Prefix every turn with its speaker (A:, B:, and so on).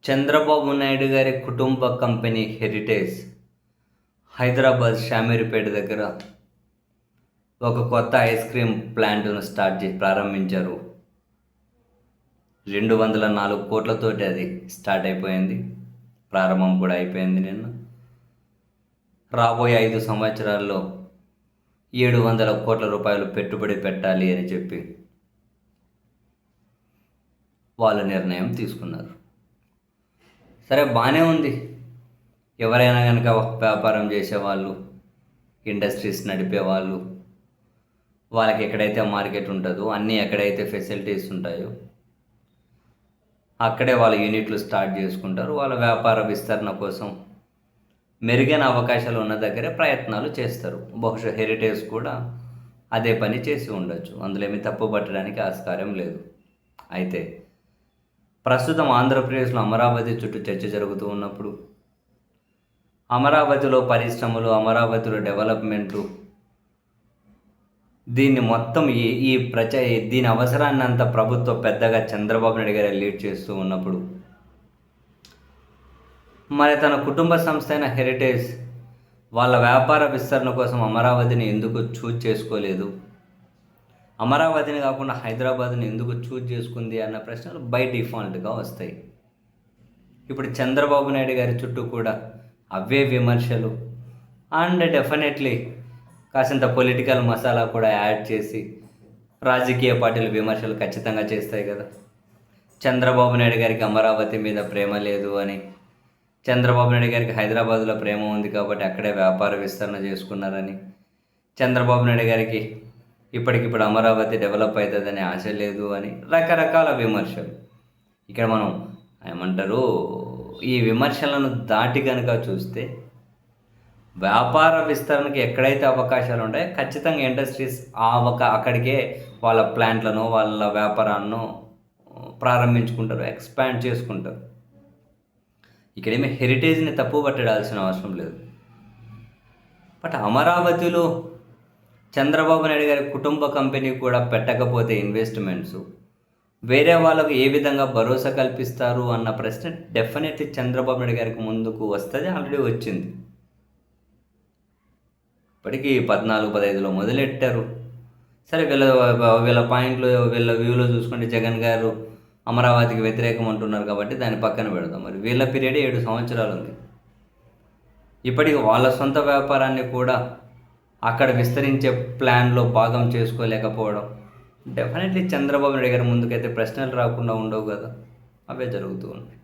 A: చంద్రబాబు నాయుడు గారి కుటుంబ company heritage Hyderabad Shamirpet దగ్గర ఒక కొత్త ఐస్ క్రీమ్ ప్లాంట్ను ప్రారంభించారు. 204 కోట్లతోటి అది స్టార్ట్ అయిపోయింది. ప్రారంభం కూడా అయిపోయింది నిన్న. రాబోయే 5 సంవత్సరాల్లో 700 కోట్ల రూపాయలు పెట్టుబడి పెట్టాలి అని చెప్పి వాళ్ళు నిర్ణయం తీసుకున్నారు. సరే, బాగానే ఉంది. ఎవరైనా కనుక వ్యాపారం చేసేవాళ్ళు, ఇండస్ట్రీస్ నడిపేవాళ్ళు, వాళ్ళకి ఎక్కడైతే మార్కెట్ ఉంటుందో, అన్నీ ఎక్కడైతే ఫెసిలిటీస్ ఉంటాయో అక్కడే వాళ్ళ యూనిట్లు స్టార్ట్ చేసుకుంటారు. వాళ్ళ వ్యాపార విస్తరణ కోసం మెరుగైన అవకాశాలు ఉన్న దగ్గరే ప్రయత్నాలు చేస్తారు. బహుశా హెరిటేజ్ కూడా అదే పని చేసి ఉండొచ్చు. అందులో ఏమీ తప్పు పట్టడానికి ఆస్కారం లేదు. అయితే ప్రస్తుతం ఆంధ్రప్రదేశ్లో అమరావతి చుట్టూ చర్చ జరుగుతూ ఉన్నప్పుడు, అమరావతిలో పరిశ్రమలు, అమరావతిలో డెవలప్మెంటు, దీన్ని మొత్తం దీని అవసరాన్ని అంతా ప్రభుత్వం పెద్దగా చంద్రబాబు నాయుడు గారు లీడ్ చేస్తూ ఉన్నప్పుడు, మరి తన కుటుంబ సంస్థ అయిన హెరిటేజ్ వాళ్ళ వ్యాపార విస్తరణ కోసం అమరావతిని ఎందుకు చూజ్ చేసుకోలేదు, అమరావతిని కాకుండా హైదరాబాద్ని ఎందుకు చూజ్ చేసుకుంది అన్న ప్రశ్నలు బై డిఫాల్ట్గా వస్తాయి. ఇప్పుడు చంద్రబాబు నాయుడు గారి చుట్టూ కూడా అవే విమర్శలు, అండ్ డెఫినెట్లీ కాసింత పొలిటికల్ మసాలా కూడా యాడ్ చేసి రాజకీయ పార్టీలు విమర్శలు ఖచ్చితంగా చేస్తాయి కదా. చంద్రబాబు నాయుడు గారికి అమరావతి మీద ప్రేమ లేదు అని, చంద్రబాబు నాయుడు గారికి హైదరాబాద్లో ప్రేమ ఉంది కాబట్టి అక్కడే వ్యాపార విస్తరణ చేసుకున్నారని, చంద్రబాబు నాయుడు గారికి ఇప్పటికిప్పుడు అమరావతి డెవలప్ అవుతుందని ఆశ లేదు అని రకరకాల విమర్శలు. ఇక్కడ మనం ఏమంటారు, ఈ విమర్శలను దాటి కనుక చూస్తే వ్యాపార విస్తరణకి ఎక్కడైతే అవకాశాలు ఉంటాయో ఖచ్చితంగా ఇండస్ట్రీస్ అక్కడికే వాళ్ళ ప్లాంట్లను, వాళ్ళ వ్యాపారాలను ప్రారంభించుకుంటారు, ఎక్స్పాండ్ చేసుకుంటారు. ఇక్కడేమీ హెరిటేజ్ని తప్పు పట్టడాల్సిన అవసరం లేదు. బట్ అమరావతిలో చంద్రబాబు నాయుడు గారి కుటుంబ కంపెనీ కూడా పెట్టకపోతే ఇన్వెస్ట్మెంట్స్ వేరే వాళ్ళకు ఏ విధంగా భరోసా కల్పిస్తారు అన్న ప్రశ్న డెఫినెట్లీ చంద్రబాబు నాయుడు గారికి ముందుకు వస్తుంది, ఆల్రెడీ వచ్చింది. ఇప్పటికీ 14-15లో మొదలెట్టారు. సరే, వీళ్ళ పాయింట్లు, వీళ్ళ వ్యూలో చూసుకుంటే జగన్ గారు అమరావతికి వ్యతిరేకం అంటున్నారు కాబట్టి దాన్ని పక్కన పెడదాం. మరి వీళ్ళ పీరియడ్ 7 సంవత్సరాలు ఉంది. ఇప్పటికి వాళ్ళ సొంత వ్యాపారాన్ని కూడా అక్కడ విస్తరించే ప్లాన్లో భాగం చేసుకోలేకపోవడం, డెఫినెట్లీ చంద్రబాబు నాయుడు గారి ముందుకైతే ప్రశ్నలు రాకుండా ఉండవు కదా, అవే జరుగుతూ ఉంటాయి.